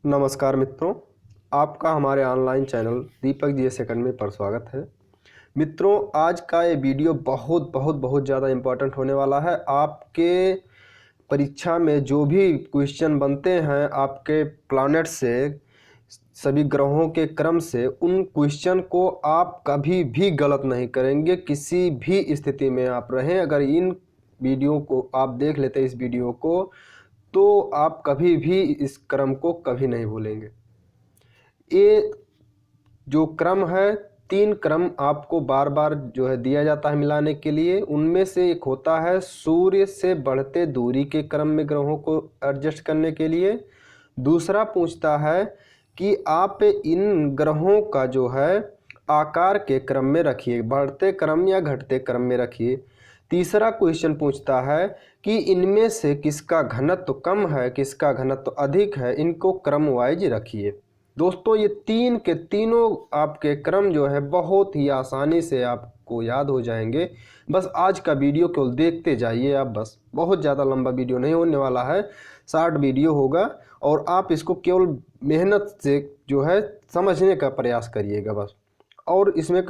नमस्कार मित्रों, आपका हमारे ऑनलाइन चैनल दीपक जीएस एकेडमी पर स्वागत है। मित्रों, आज का ये वीडियो बहुत ज़्यादा इम्पोर्टेंट होने वाला है। आपके परीक्षा में जो भी क्वेश्चन बनते हैं आपके प्लैनेट से, सभी ग्रहों के क्रम से, उन क्वेश्चन को आप कभी भी गलत नहीं करेंगे। किसी भी स्थिति में आप रहें, अगर इन वीडियो को आप देख लेते इस वीडियो को, तो आप कभी भी इस क्रम को कभी नहीं भूलेंगे। ये जो क्रम है, 3 क्रम आपको बार बार जो है दिया जाता है मिलाने के लिए। उनमें से एक होता है सूर्य से बढ़ते दूरी के क्रम में ग्रहों को एडजस्ट करने के लिए। दूसरा पूछता है कि आप इन ग्रहों का जो है आकार के क्रम में रखिए, बढ़ते क्रम या घटते क्रम में रखिए। तीसरा क्वेश्चन पूछता है कि इनमें से किसका घनत्व कम है, किसका घनत्व अधिक है, इनको क्रम वाइज रखिए। दोस्तों, ये 3 के तीनों आपके क्रम जो है बहुत ही आसानी से आपको याद हो जाएंगे। बस आज का वीडियो केवल देखते जाइए आप, बस बहुत ज़्यादा लंबा वीडियो नहीं होने वाला है, शॉर्ट वीडियो होगा और आप इसको केवल मेहनत से जो है समझने का प्रयास करिएगा बस। और इसमें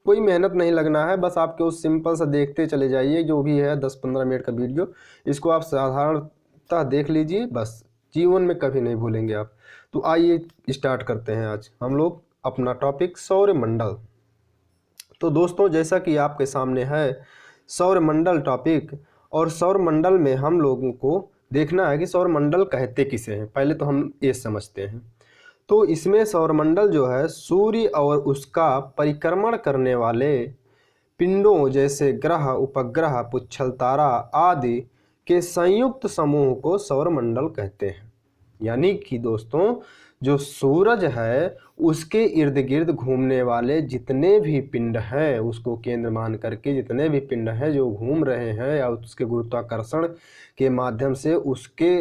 कोई मेहनत नहीं लगना है, बस आप केवल सिंपल सा देखते चले जाइए। जो भी है 10-15 मिनट का वीडियो, इसको आप साधारणतः देख लीजिए, बस जीवन में कभी नहीं भूलेंगे आप। तो आइए स्टार्ट करते हैं आज हम लोग अपना टॉपिक सौरमंडल। तो दोस्तों, जैसा कि आपके सामने है सौरमंडल टॉपिक, और सौरमंडल में हम लोगों को देखना है कि सौरमंडल कहते किसे हैं। पहले तो हम ये समझते हैं। तो इसमें सौरमंडल जो है सूर्य और उसका परिक्रमण करने वाले पिंडों जैसे ग्रह, उपग्रह, पुच्छल तारा आदि के संयुक्त समूह को सौरमंडल कहते हैं। यानी कि दोस्तों, जो सूरज है उसके इर्द गिर्द घूमने वाले जितने भी पिंड हैं, उसको केंद्र मान करके जितने भी पिंड हैं जो घूम रहे हैं या उसके गुरुत्वाकर्षण के माध्यम से उसके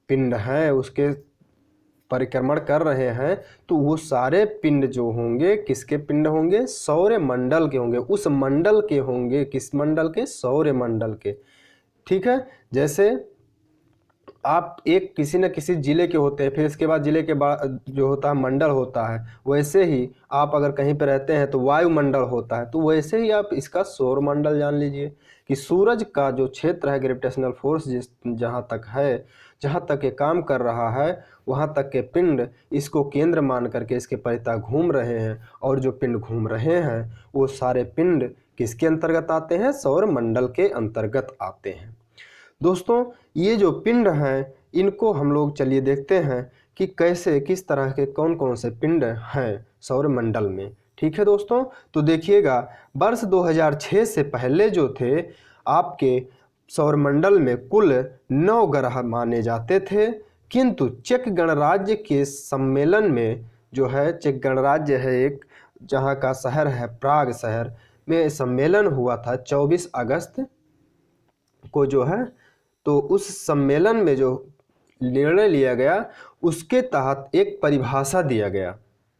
पिंड हैं उसके परिक्रमण कर रहे हैं, तो वो सारे पिंड जो होंगे किसके पिंड होंगे? सौरमंडल के होंगे। उस मंडल के होंगे, किस मंडल के? सौरमंडल के। ठीक है। जैसे आप एक किसी न किसी जिले के होते हैं, फिर इसके बाद जिले के बाद जो होता है मंडल होता है। वैसे ही आप अगर कहीं पर रहते हैं तो वायुमंडल होता है। तो वैसे ही आप इसका सौरमंडल जान लीजिए कि सूरज का जो क्षेत्र है, ग्रेविटेशनल फोर्स जहाँ तक है, जहाँ तक ये काम कर रहा है, वहाँ तक के पिंड इसको केंद्र मान करके इसके परितः घूम रहे हैं। और जो पिंड घूम रहे हैं वो सारे पिंड किसके अंतर्गत आते हैं? सौरमंडल के अंतर्गत आते हैं। दोस्तों, ये जो पिंड हैं इनको हम लोग चलिए देखते हैं कि कैसे, किस तरह के कौन कौन से पिंड हैं सौरमंडल में। ठीक है दोस्तों, तो देखिएगा, वर्ष 2006 से पहले जो थे आपके सौरमंडल में कुल 9 ग्रह माने जाते थे। किंतु चेक गणराज्य के सम्मेलन में जो है, चेक गणराज्य है एक, जहाँ का शहर है प्राग शहर में, सम्मेलन हुआ था 24 अगस्त को जो है। तो उस सम्मेलन में जो निर्णय लिया गया उसके तहत एक परिभाषा दिया गया।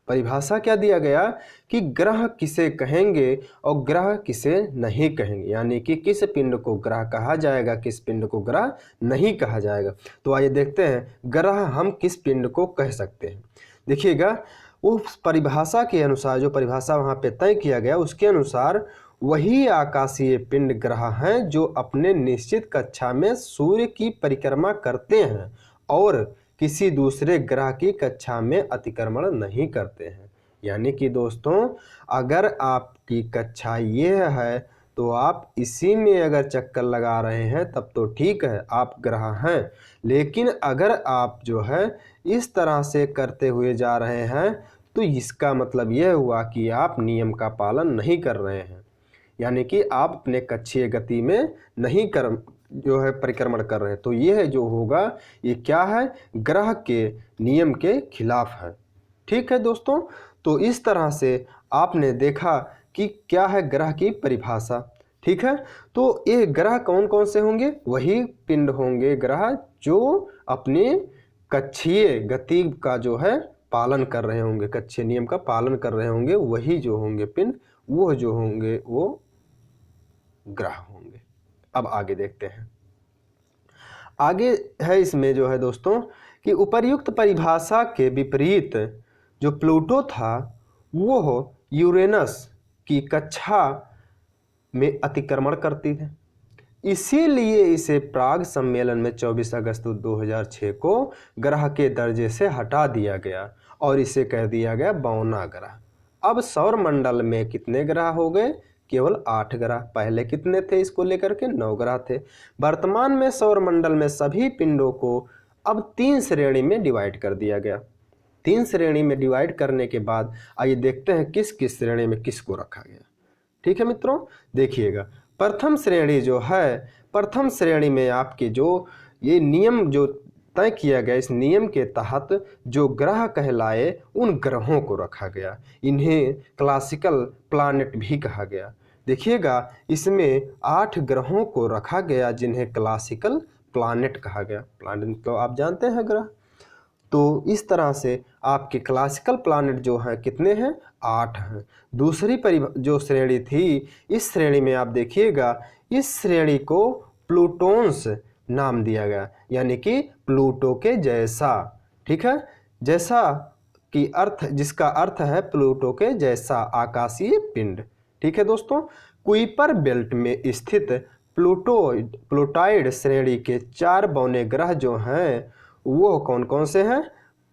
परिभाषा क्या दिया गया कि ग्रह किसे कहेंगे और ग्रह किसे नहीं कहेंगे, यानी कि किस पिंड को ग्रह कहा जाएगा, किस पिंड को ग्रह नहीं कहा जाएगा। तो आइए देखते हैं ग्रह हम किस पिंड को कह सकते हैं। देखिएगा, उस परिभाषा के अनुसार, जो परिभाषा वहाँ पे तय किया गया उसके अनुसार, वही आकाशीय पिंड ग्रह हैं जो अपने निश्चित कक्षा में सूर्य की परिक्रमा करते हैं और किसी दूसरे ग्रह की कक्षा में अतिक्रमण नहीं करते हैं। यानी कि दोस्तों, अगर आपकी कक्षा ये है तो आप इसी में अगर चक्कर लगा रहे हैं तब तो ठीक है, आप ग्रह हैं। लेकिन अगर आप जो है इस तरह से करते हुए जा रहे हैं तो इसका मतलब यह हुआ कि आप नियम का पालन नहीं कर रहे हैं, यानी कि आप अपने कक्षीय गति में नहीं जो है परिक्रमण कर रहे हैं। तो यह जो होगा ये क्या है? ग्रह के नियम के खिलाफ है। ठीक है दोस्तों, तो इस तरह से आपने देखा कि क्या है ग्रह की परिभाषा। ठीक है, तो ये ग्रह कौन कौन से होंगे? वही पिंड होंगे ग्रह जो अपने कक्षीय गति का जो है पालन कर रहे होंगे, कक्षीय नियम का पालन कर रहे होंगे, वही जो होंगे पिंड, वो जो होंगे वो ग्रह होंगे। अब आगे देखते हैं। आगे है इसमें जो है दोस्तों कि उपर्युक्त परिभाषा के विपरीत जो प्लूटो था वो यूरेनस की कक्षा में अतिक्रमण करती थी। इसीलिए इसे प्राग सम्मेलन में 24 अगस्त 2006 को ग्रह के दर्जे से हटा दिया गया और इसे कह दिया गया बौना ग्रह। अब सौरमंडल में कितने ग्रह हो गए? केवल 8 ग्रह। पहले कितने थे? इसको लेकर के 9 ग्रह थे। वर्तमान में सौरमंडल में सभी पिंडों को अब 3 श्रेणी में डिवाइड कर दिया गया। 3 श्रेणी में डिवाइड करने के बाद आइए देखते हैं किस किस श्रेणी में किसको रखा गया। ठीक है मित्रों, देखिएगा प्रथम श्रेणी जो है, प्रथम श्रेणी में आपके जो ये नियम जो तय किया गया, इस नियम के तहत जो ग्रह कहलाए उन ग्रहों को रखा गया। इन्हें क्लासिकल प्लैनेट भी कहा गया। देखिएगा इसमें 8 ग्रहों को रखा गया जिन्हें क्लासिकल प्लैनेट कहा गया। प्लैनेट तो आप जानते हैं ग्रह। तो इस तरह से आपके क्लासिकल प्लैनेट जो हैं कितने हैं? 8 हैं। दूसरी जो श्रेणी थी, इस श्रेणी में आप देखिएगा इस श्रेणी को प्लूटोन्स नाम दिया गया, यानी कि प्लूटो के जैसा। ठीक है, जैसा की अर्थ, जिसका अर्थ है प्लूटो के जैसा आकाशीय पिंड। ठीक है दोस्तों, कुइपर बेल्ट में स्थित प्लूटॉइड श्रेणी के 4 बौने ग्रह जो हैं वो कौन कौन से हैं?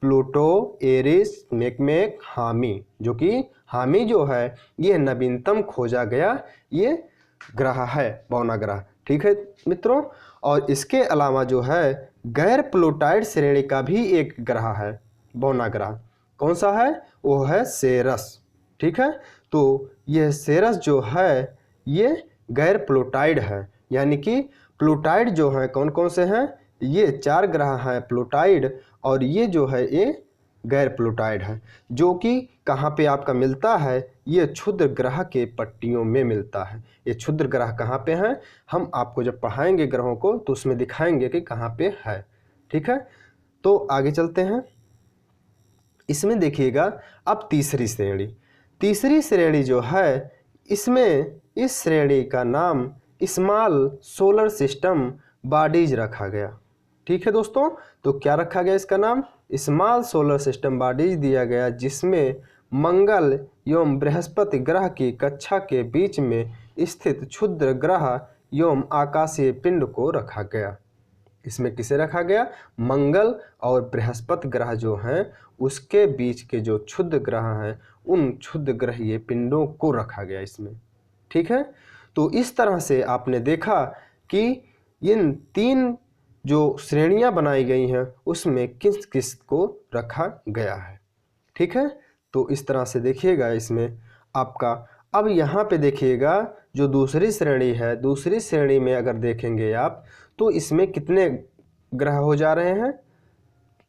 प्लूटो, एरिस, मेकमेक, हामी। जो कि हामी जो है ये नवीनतम खोजा गया ये ग्रह है, बौना ग्रह। ठीक है मित्रों, और इसके अलावा जो है गैर प्लूटॉइड श्रेणी का भी एक ग्रह है, बौना ग्रह। कौन सा है? वो है सेरस। ठीक है, तो यह सेरस जो है ये गैर प्लूटॉइड है, यानी कि प्लूटॉइड जो है कौन कौन से हैं? ये 4 ग्रह हैं प्लूटॉइड, और ये जो है ये गैर प्लूटॉइड है, जो कि कहाँ पे आपका मिलता है? ये क्षुद्र ग्रह के पट्टियों में मिलता है। ये क्षुद्र ग्रह कहाँ पे हैं? हम आपको जब पढ़ाएंगे ग्रहों को तो उसमें दिखाएंगे कि कहाँ पे है। ठीक है, तो आगे चलते हैं। इसमें देखिएगा अब तीसरी श्रेणी जो है, इसमें इस श्रेणी का नाम स्मॉल सोलर सिस्टम बॉडीज रखा गया। ठीक है दोस्तों, तो क्या रखा गया? इसका नाम स्मॉल सोलर सिस्टम बॉडीज दिया गया, जिसमें मंगल एवं बृहस्पति ग्रह की कक्षा के बीच में स्थित क्षुद्र ग्रह एवं आकाशीय पिंड को रखा गया। इसमें किसे रखा गया? मंगल और बृहस्पति ग्रह जो हैं उसके बीच के जो क्षुद्र ग्रह हैं उन क्षुद्र ग्रहीय पिंडों को रखा गया इसमें। ठीक है, तो इस तरह से आपने देखा कि इन 3 जो श्रेणियां बनाई गई हैं उसमें किस किस को रखा गया है। ठीक है, तो इस तरह से देखिएगा इसमें आपका। अब यहाँ पे देखिएगा जो दूसरी श्रेणी है, दूसरी श्रेणी में अगर देखेंगे आप तो इसमें कितने ग्रह हो जा रहे हैं?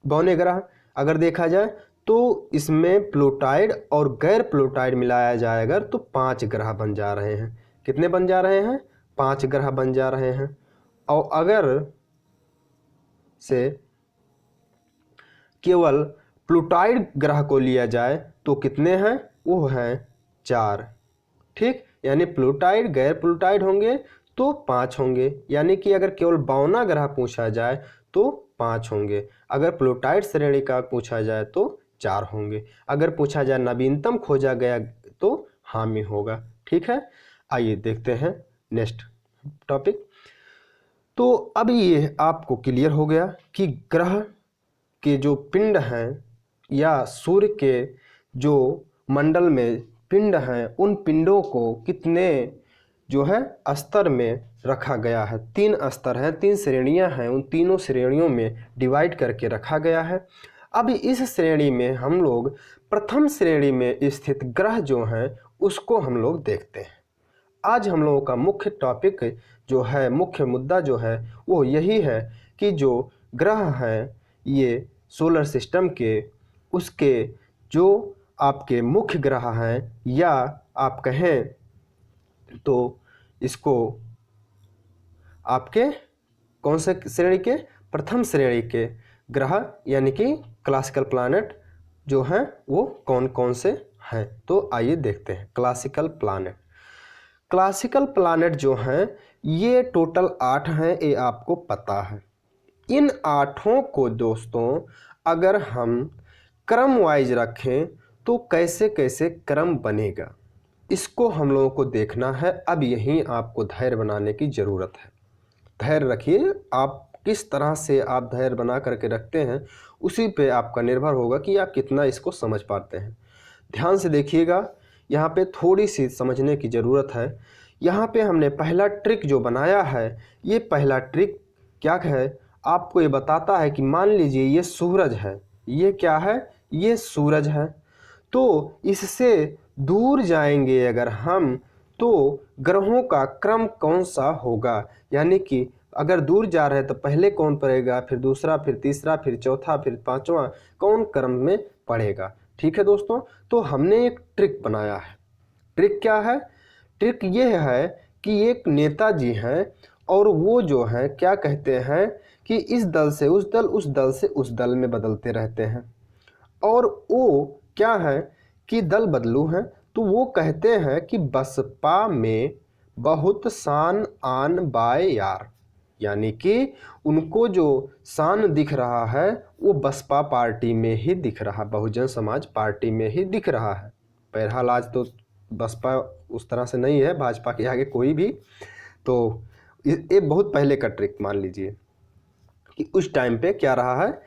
बौने ग्रह। अगर देखा जाए तो इसमें प्लूटॉइड और गैर प्लूटॉइड मिलाया जाएगा तो 5 ग्रह बन जा रहे हैं। कितने बन जा रहे हैं? 5 ग्रह बन जा रहे हैं। और अगर से केवल प्लूटॉइड ग्रह को लिया जाए तो कितने हैं? वो हैं 4। ठीक, यानी प्लूटॉइड गैर प्लूटॉइड होंगे तो 5 होंगे, यानी कि अगर केवल बौना ग्रह पूछा जाए तो 5 होंगे। अगर प्लूटॉइड श्रेणी का पूछा जाए तो 4 होंगे। अगर पूछा जाए नवीनतम खोजा गया तो हामी होगा। ठीक है, आइए देखते हैं नेक्स्ट टॉपिक। तो अब ये आपको क्लियर हो गया कि ग्रह के जो पिंड हैं या सूर्य के जो मंडल में पिंड हैं उन पिंडों को कितने जो है स्तर में रखा गया है। 3 स्तर हैं, 3 श्रेणियां हैं, उन तीनों श्रेणियों में डिवाइड करके रखा गया है। अब इस श्रेणी में हम लोग प्रथम श्रेणी में स्थित ग्रह जो हैं उसको हम लोग देखते हैं। आज हम लोगों का मुख्य टॉपिक जो है, मुख्य मुद्दा जो है वो यही है कि जो ग्रह हैं ये सोलर सिस्टम के, उसके जो आपके मुख्य ग्रह हैं या आप कहें तो इसको आपके कौन से श्रेणी के? प्रथम श्रेणी के ग्रह, यानी कि क्लासिकल प्लैनेट जो हैं वो कौन कौन से हैं। तो आइए देखते हैं क्लासिकल प्लैनेट। क्लासिकल प्लैनेट जो हैं ये टोटल 8 हैं, ये आपको पता है। इन आठों को दोस्तों अगर हम क्रम वाइज रखें तो कैसे कैसे क्रम बनेगा, इसको हम लोगों को देखना है। अब यहीं आपको धैर्य बनाने की ज़रूरत है। धैर्य रखिए, आप किस तरह से आप धैर्य बना करके रखते हैं उसी पे आपका निर्भर होगा कि आप कितना इसको समझ पाते हैं। ध्यान से देखिएगा, यहाँ पे थोड़ी सी समझने की ज़रूरत है। यहाँ पे हमने पहला ट्रिक जो बनाया है, ये पहला ट्रिक क्या है, आपको ये बताता है कि मान लीजिए ये सूरज है, ये क्या है, ये सूरज है। तो इससे दूर जाएंगे अगर हम तो ग्रहों का क्रम कौन सा होगा, यानी कि अगर दूर जा रहे हैं तो पहले कौन पड़ेगा, फिर दूसरा, फिर तीसरा, फिर चौथा, फिर पांचवा, कौन क्रम में पड़ेगा। ठीक है दोस्तों, तो हमने एक ट्रिक बनाया है। ट्रिक क्या है, ट्रिक ये है कि एक नेताजी हैं और वो जो है क्या कहते हैं कि इस दल से उस दल, उस दल से उस दल में बदलते रहते हैं। और वो क्या है कि दल बदलू हैं, तो वो कहते हैं कि बसपा में बहुत शान आन बाय यार, यानी कि उनको जो शान दिख रहा है वो बसपा पार्टी में ही दिख रहा, बहुजन समाज पार्टी में ही दिख रहा है। बहरहाल आज तो बसपा उस तरह से नहीं है, भाजपा के आगे कोई भी। तो ये बहुत पहले का ट्रिक मान लीजिए कि उस टाइम पे क्या रहा है,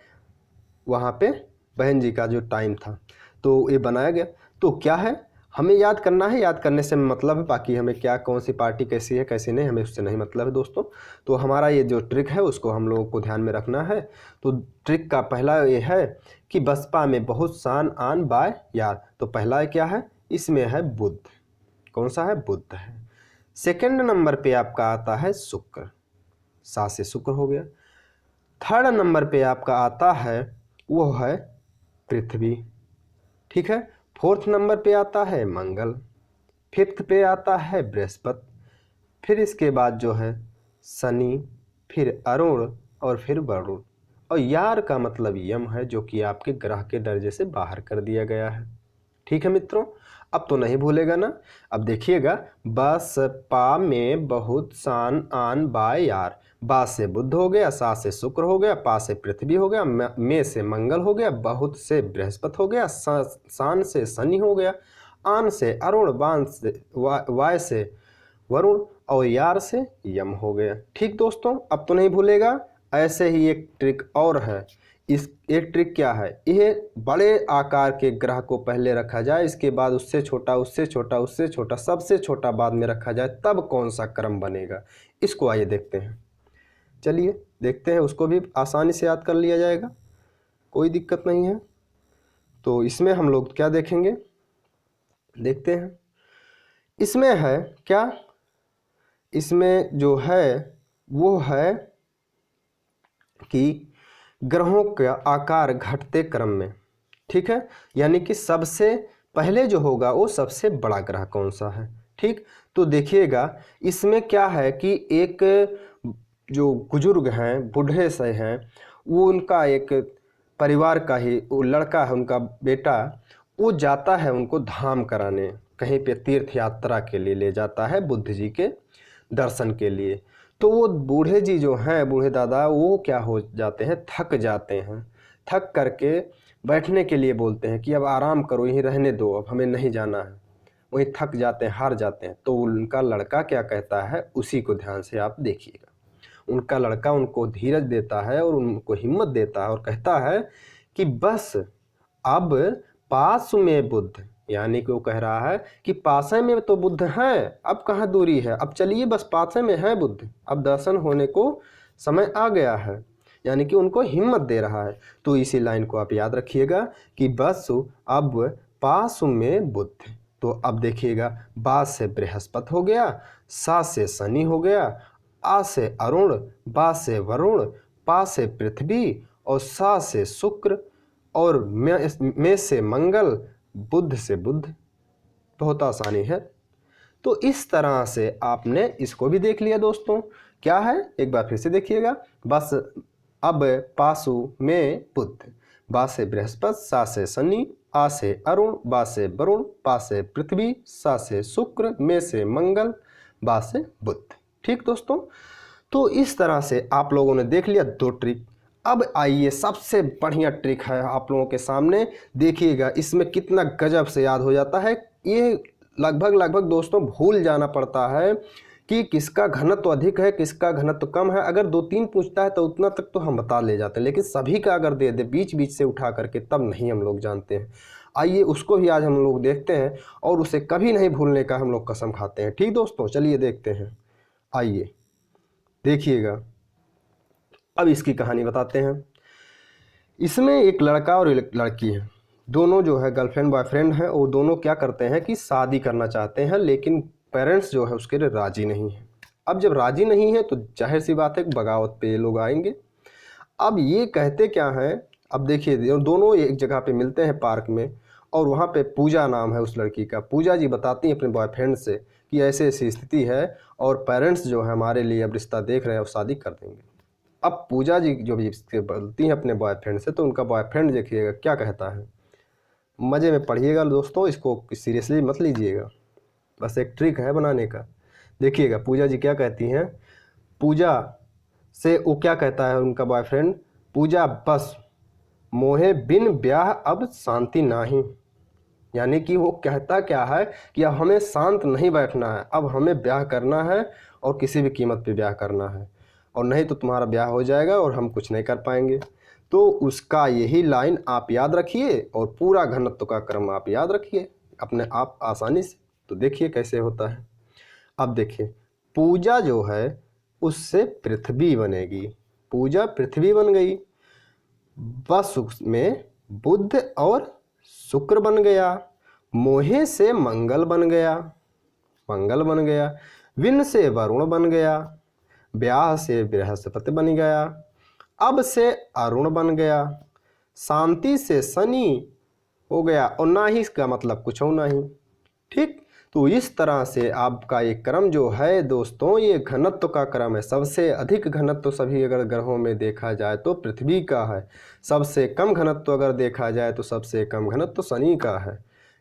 वहाँ पे बहन जी का जो टाइम था तो ये बनाया गया। तो क्या है, हमें याद करना है, याद करने से मतलब है, बाकी हमें क्या कौन सी पार्टी कैसी है कैसी नहीं, हमें उससे नहीं मतलब है दोस्तों। तो हमारा ये जो ट्रिक है उसको हम लोगों को ध्यान में रखना है। तो ट्रिक का पहला ये है कि बसपा में बहुत शान आन बाय यार। तो पहला क्या है, इसमें है बुध, कौन सा है, बुध है। सेकंड नंबर पे आपका आता है शुक्र, सा से शुक्र हो गया। थर्ड नंबर पे आपका आता है वो है पृथ्वी, ठीक है। फोर्थ नंबर पे आता है मंगल, फिफ्थ पे आता है बृहस्पति, फिर इसके बाद जो है शनि, फिर अरुण और फिर वरुण। और यार का मतलब यम है जो कि आपके ग्रह के दर्जे से बाहर कर दिया गया है। ठीक है मित्रों, अब तो नहीं भूलेगा ना। अब देखिएगा, बसपा में बहुत शान आन बाय यार, बा से बुध हो गया, सा से शुक्र हो गया, पा से पृथ्वी हो गया, में से मंगल हो गया, बहुत से बृहस्पति हो गया, शान से शनि हो गया, आन से अरुण, बान से वाय से वरुण और यार से यम हो गया। ठीक दोस्तों, अब तो नहीं भूलेगा। ऐसे ही एक ट्रिक और है। इस एक ट्रिक क्या है, यह बड़े आकार के ग्रह को पहले रखा जाए, इसके बाद उससे छोटा, उससे छोटा, उससे छोटा, सबसे छोटा बाद में रखा जाए, तब कौन सा क्रम बनेगा, इसको आइए देखते हैं। चलिए देखते हैं, उसको भी आसानी से याद कर लिया जाएगा, कोई दिक्कत नहीं है। तो इसमें हम लोग क्या देखेंगे, देखते हैं। इसमें है क्या, इसमें जो है वो है कि ग्रहों का आकार घटते क्रम में, ठीक है। यानी कि सबसे पहले जो होगा वो सबसे बड़ा ग्रह कौन सा है। ठीक, तो देखिएगा इसमें क्या है कि एक जो बुजुर्ग हैं, बूढ़े से हैं, वो उनका एक परिवार का ही वो लड़का है, उनका बेटा, वो जाता है उनको धाम कराने, कहीं पे तीर्थ यात्रा के लिए ले जाता है, बुद्ध जी के दर्शन के लिए। तो वो बूढ़े जी जो हैं, बूढ़े दादा, वो क्या हो जाते हैं, थक जाते हैं। थक करके बैठने के लिए बोलते हैं कि अब आराम करो, यहीं रहने दो, अब हमें नहीं जाना है। वहीं थक जाते हैं, हार जाते हैं। तो उनका लड़का क्या कहता है, उसी को ध्यान से आप देखिएगा। उनका लड़का उनको धीरज देता है और उनको हिम्मत देता है और कहता है कि बस अब पास में बुद्ध, यानी कि वो कह रहा है कि पासे में तो बुद्ध हैं, अब कहाँ दूरी है, अब चलिए बस पासे में है बुद्ध, अब दर्शन होने को समय आ गया है, यानी कि उनको हिम्मत दे रहा है। तो इसी लाइन को आप याद रखिएगा कि बस अब पास में बुद्ध। तो अब देखिएगा, बा से बृहस्पति हो गया, सा से शनि हो गया, आ से अरुण, बा से वरुण, पा से पृथ्वी और सा से शुक्र और में से मंगल, बुध से बुध। बहुत आसानी है। तो इस तरह से आपने इसको भी देख लिया दोस्तों। क्या है, एक बार फिर से देखिएगा। बस अब पासु में बुध, बा से बृहस्पति, सा से शनि, आ से अरुण, बा से वरुण, पा से पृथ्वी, सा से शुक्र, में से मंगल, बा से बुध। ठीक दोस्तों, तो इस तरह से आप लोगों ने देख लिया दो ट्रिक। अब आइए सबसे बढ़िया ट्रिक है आप लोगों के सामने, देखिएगा इसमें कितना गजब से याद हो जाता है। ये लगभग दोस्तों भूल जाना पड़ता है कि किसका घनत्व अधिक है किसका घनत्व कम है। अगर 2-3 पूछता है तो उतना तक तो हम बता ले जाते हैं, लेकिन सभी का अगर दे दे बीच बीच से उठा करके तब नहीं हम लोग जानते हैं। आइए उसको भी आज हम लोग देखते हैं और उसे कभी नहीं भूलने का हम लोग कसम खाते हैं। ठीक दोस्तों, चलिए देखते हैं। आइए देखिएगा, अब इसकी कहानी बताते हैं। इसमें एक लड़का और एक लड़की है, दोनों जो है गर्लफ्रेंड बॉयफ्रेंड हैं। और दोनों क्या करते हैं कि शादी करना चाहते हैं, लेकिन पेरेंट्स जो है उसके लिए राज़ी नहीं है। अब जब राज़ी नहीं है तो जाहिर सी बात है बगावत पे ये लोग आएंगे। अब ये कहते क्या हैं, अब देखिए दोनों एक जगह पे मिलते हैं पार्क में, और वहाँ पे पूजा नाम है उस लड़की का। पूजा जी बताती हैं अपने बॉयफ्रेंड से कि ऐसे ऐसी स्थिति है और पेरेंट्स जो है हमारे लिए अब रिश्ता देख रहे हैं और शादी कर देंगे। अब पूजा जी जो भी इससे बोलती हैं अपने बॉयफ्रेंड से, तो उनका बॉयफ्रेंड देखिएगा क्या कहता है। मज़े में पढ़िएगा दोस्तों, इसको सीरियसली मत लीजिएगा, बस एक ट्रिक है बनाने का। देखिएगा पूजा जी क्या कहती हैं। पूजा से वो क्या कहता है उनका बॉयफ्रेंड, पूजा बस मोहे बिन ब्याह अब शांति नाही। यानी कि वो कहता क्या है कि अब हमें शांत नहीं बैठना है, अब हमें ब्याह करना है और किसी भी कीमत पे ब्याह करना है, और नहीं तो तुम्हारा ब्याह हो जाएगा और हम कुछ नहीं कर पाएंगे। तो उसका यही लाइन आप याद रखिए और पूरा घनत्व का क्रम आप याद रखिए अपने आप आसानी से। तो देखिए कैसे होता है। अब देखिए पूजा जो है उससे पृथ्वी बनेगी, पूजा पृथ्वी बन गई। बस में बुध और शुक्र बन गया, मोहे से मंगल बन गया, मंगल बन गया। विन से वरुण बन गया, ब्याह से बृहस्पति बन गया। अब से अरुण बन गया, शांति से शनि हो गया, और ना ही इसका मतलब कुछ हो नहीं। ठीक, तो इस तरह से आपका एक क्रम जो है दोस्तों, ये घनत्व का क्रम है। सबसे अधिक घनत्व सभी अगर ग्रहों में देखा जाए तो पृथ्वी का है, सबसे कम घनत्व अगर देखा जाए तो सबसे कम घनत्व शनि का है।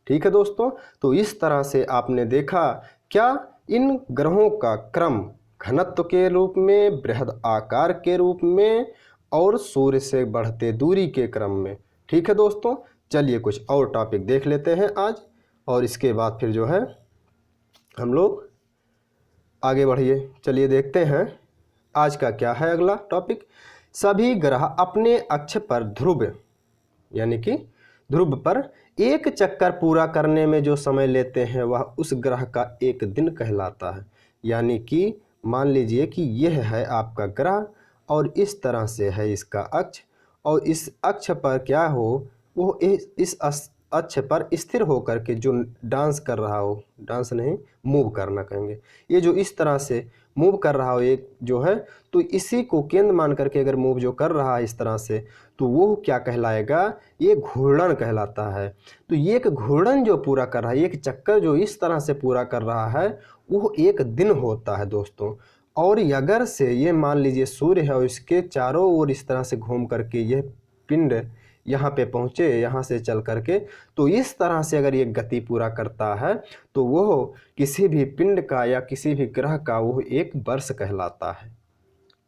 ठीक है दोस्तों, तो इस तरह से आपने देखा क्या इन ग्रहों का क्रम घनत्व के रूप में, बृहद आकार के रूप में, और सूर्य से बढ़ते दूरी के क्रम में। ठीक है दोस्तों, चलिए कुछ और टॉपिक देख लेते हैं आज, और इसके बाद फिर जो है हम लोग आगे बढ़िए। चलिए देखते हैं आज का क्या है अगला टॉपिक। सभी ग्रह अपने अक्ष पर ध्रुव यानी कि ध्रुव पर एक चक्कर पूरा करने में जो समय लेते हैं वह उस ग्रह का एक दिन कहलाता है। यानी कि मान लीजिए कि यह है आपका ग्रह और इस तरह से है इसका अक्ष, और इस अक्ष पर क्या हो, वो इस अक्ष पर स्थिर होकर के जो डांस कर रहा हो, डांस नहीं मूव करना कहेंगे, ये जो इस तरह से मूव कर रहा हो एक जो है, तो इसी को केंद्र मान करके अगर मूव जो कर रहा है इस तरह से, तो वो क्या कहलाएगा, ये घूर्णन कहलाता है। तो ये एक घूर्णन जो पूरा कर रहा है, एक चक्कर जो इस तरह से पूरा कर रहा है, वो एक दिन होता है दोस्तों। और अगर से ये मान लीजिए सूर्य है और इसके चारों ओर इस तरह से घूम करके यह पिंड यहाँ पे पहुँचे, यहाँ से चल करके, तो इस तरह से अगर ये गति पूरा करता है तो वो किसी भी पिंड का या किसी भी ग्रह का वो एक वर्ष कहलाता है।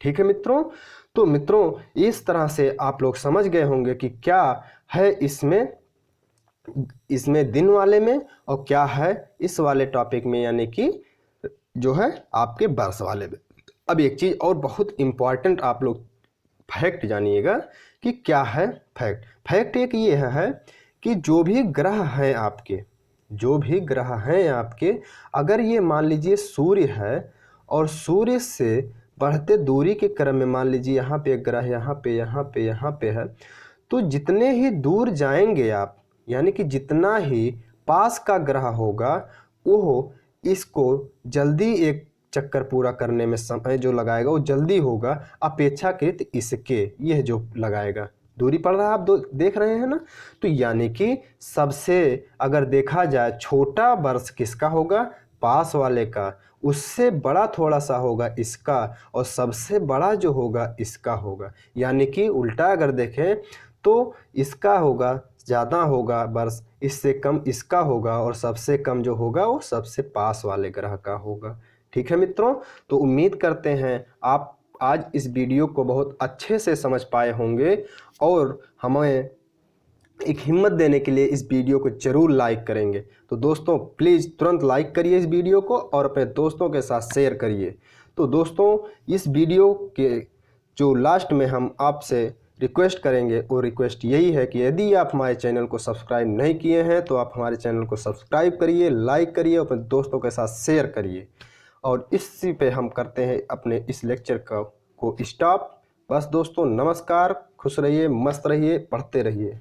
ठीक है मित्रों, तो मित्रों इस तरह से आप लोग समझ गए होंगे कि क्या है इसमें दिन वाले में और क्या है इस वाले टॉपिक में, यानी कि जो है आपके वर्ष वाले में। अब एक चीज़ और बहुत इम्पॉर्टेंट आप लोग फैक्ट जानिएगा कि क्या है फैक्ट। फैक्ट एक ये है कि जो भी ग्रह हैं आपके, जो भी ग्रह हैं आपके, अगर ये मान लीजिए सूर्य है और सूर्य से बढ़ते दूरी के क्रम में मान लीजिए यहाँ पे एक ग्रह यहाँ पे यहाँ पे यहाँ पे है, तो जितने ही दूर जाएंगे आप, यानी कि जितना ही पास का ग्रह होगा वो इसको जल्दी एक चक्कर पूरा करने में समय जो लगाएगा वो जल्दी होगा अपेक्षाकृत इसके, यह जो लगाएगा दूरी पड़ रहा है आप देख रहे हैं ना। तो यानी कि सबसे अगर देखा जाए छोटा वर्ष किसका होगा, पास वाले का, उससे बड़ा थोड़ा सा होगा इसका, और सबसे बड़ा जो होगा इसका होगा। यानी कि उल्टा अगर देखें तो इसका होगा ज़्यादा होगा वर्ष, इससे कम इसका होगा, और सबसे कम जो होगा वो सबसे पास वाले ग्रह का होगा। ठीक है मित्रों, तो उम्मीद करते हैं आप आज इस वीडियो को बहुत अच्छे से समझ पाए होंगे और हमें एक हिम्मत देने के लिए इस वीडियो को ज़रूर लाइक करेंगे। तो दोस्तों प्लीज़ तुरंत लाइक करिए इस वीडियो को और अपने दोस्तों के साथ शेयर करिए। तो दोस्तों इस वीडियो के जो लास्ट में हम आपसे रिक्वेस्ट करेंगे वो रिक्वेस्ट यही है कि यदि आप हमारे चैनल को सब्सक्राइब नहीं किए हैं तो आप हमारे चैनल को सब्सक्राइब करिए, लाइक करिए, अपने दोस्तों के साथ शेयर करिए। और इसी पे हम करते हैं अपने इस लेक्चर को स्टॉप। बस दोस्तों नमस्कार, खुश रहिए, मस्त रहिए, पढ़ते रहिए।